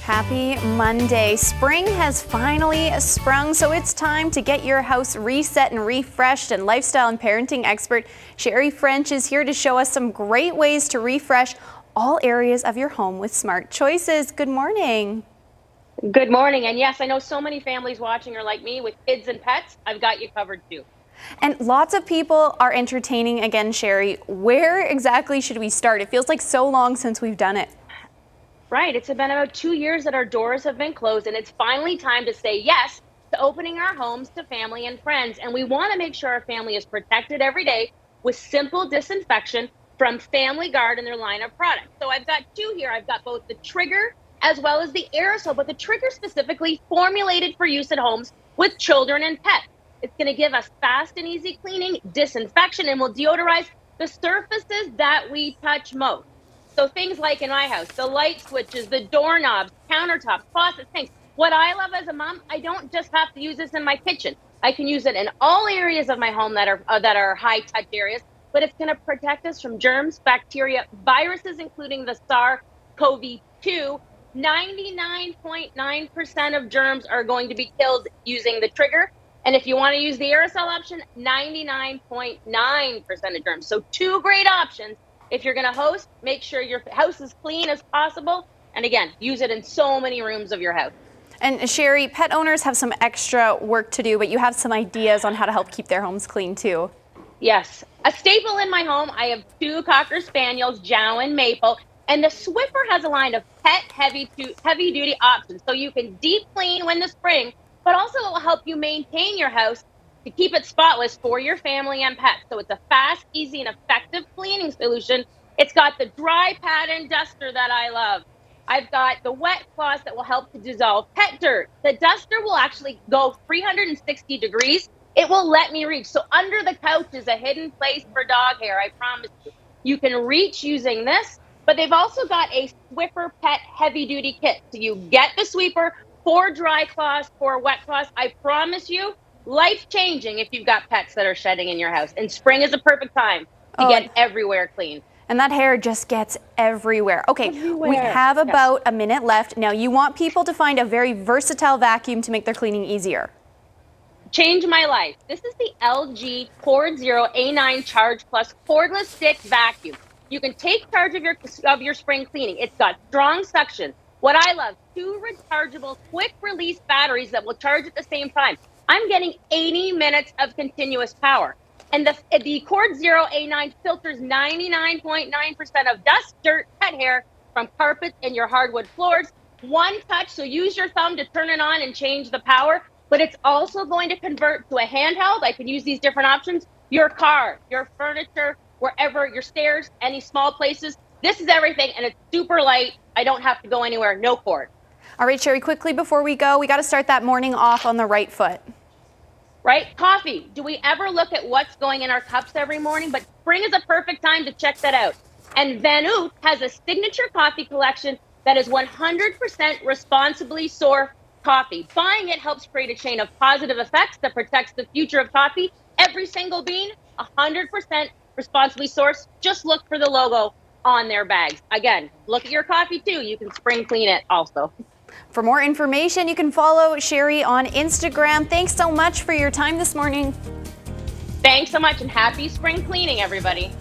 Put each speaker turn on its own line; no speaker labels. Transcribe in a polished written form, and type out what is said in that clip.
Happy Monday. Spring has finally sprung, so it's time to get your house reset and refreshed. And lifestyle and parenting expert Sherry French is here to show us some great ways to refresh all areas of your home with smart choices. Good morning.
Good morning. And yes, I know so many families watching are like me with kids and pets. I've got you covered too.
And lots of people are entertaining again, Sherry. Where exactly should we start? It feels like so long since we've done it.
Right. It's been about 2 years that our doors have been closed, and it's finally time to say yes to opening our homes to family and friends. And we want to make sure our family is protected every day with simple disinfection from Family Guard and their line of products. So I've got two here. I've got both the Trigger as well as the aerosol, but the Trigger specifically formulated for use at homes with children and pets. It's going to give us fast and easy cleaning, disinfection, and will deodorize the surfaces that we touch most. So things like in my house, the light switches, the doorknobs, countertops, faucets, things. What I love as a mom, I don't just have to use this in my kitchen. I can use it in all areas of my home that are high touch areas, but it's going to protect us from germs, bacteria, viruses, including the SARS-CoV-2. 99.9% of germs are going to be killed using the Trigger. And if you want to use the aerosol option, 99.9% of germs. So two great options. If you're going to host, make sure your house is clean as possible. And again, use it in so many rooms of your house.
And Sherry, pet owners have some extra work to do, but you have some ideas on how to help keep their homes clean too.
Yes. A staple in my home, I have two Cocker Spaniels, Jow and Maple, and the Swiffer has a line of pet heavy-duty options. So you can deep clean when the spring, but also it will help you maintain your house to keep it spotless for your family and pets. So it's a fast, easy, and effective cleaning solution. It's got the dry pad and duster that I love. I've got the wet cloth that will help to dissolve pet dirt. The duster will actually go 360 degrees. It will let me reach. So under the couch is a hidden place for dog hair, I promise you. You can reach using this, but they've also got a Swiffer Pet heavy-duty kit. So you get the sweeper, 4 dry cloths, 4 wet cloths. I promise you, life-changing if you've got pets that are shedding in your house. And spring is a perfect time to get everywhere clean.
And that hair just gets everywhere. Okay, we have about a minute left. Now, you want people to find a very versatile vacuum to make their cleaning easier.
Change my life. This is the LG Cord Zero A9 Charge Plus cordless stick vacuum. You can take charge of your spring cleaning. It's got strong suction. What I love, 2 rechargeable quick release batteries that will charge at the same time. I'm getting 80 minutes of continuous power. And the Cord Zero A9 filters 99.9% of dust, dirt, pet hair from carpets and your hardwood floors. One touch, so use your thumb to turn it on and change the power. But it's also going to convert to a handheld. I can use these different options. Your car, your furniture, wherever, your stairs, any small places. This is everything, and it's super light. I don't have to go anywhere, no cord.
All right, Sherry, quickly before we go, we got to start that morning off on the right foot.
Right? Coffee. Do we ever look at what's going in our cups every morning? But spring is a perfect time to check that out. And Van Oot has a signature coffee collection that is 100% responsibly sourced coffee. Buying it helps create a chain of positive effects that protects the future of coffee. Every single bean, 100% responsibly sourced. Just look for the logo on their bags. Again, look at your coffee too. You can spring clean it also.
For more information, you can follow Sherry on Instagram. Thanks so much for your time this morning.
Thanks so much, and happy spring cleaning, everybody.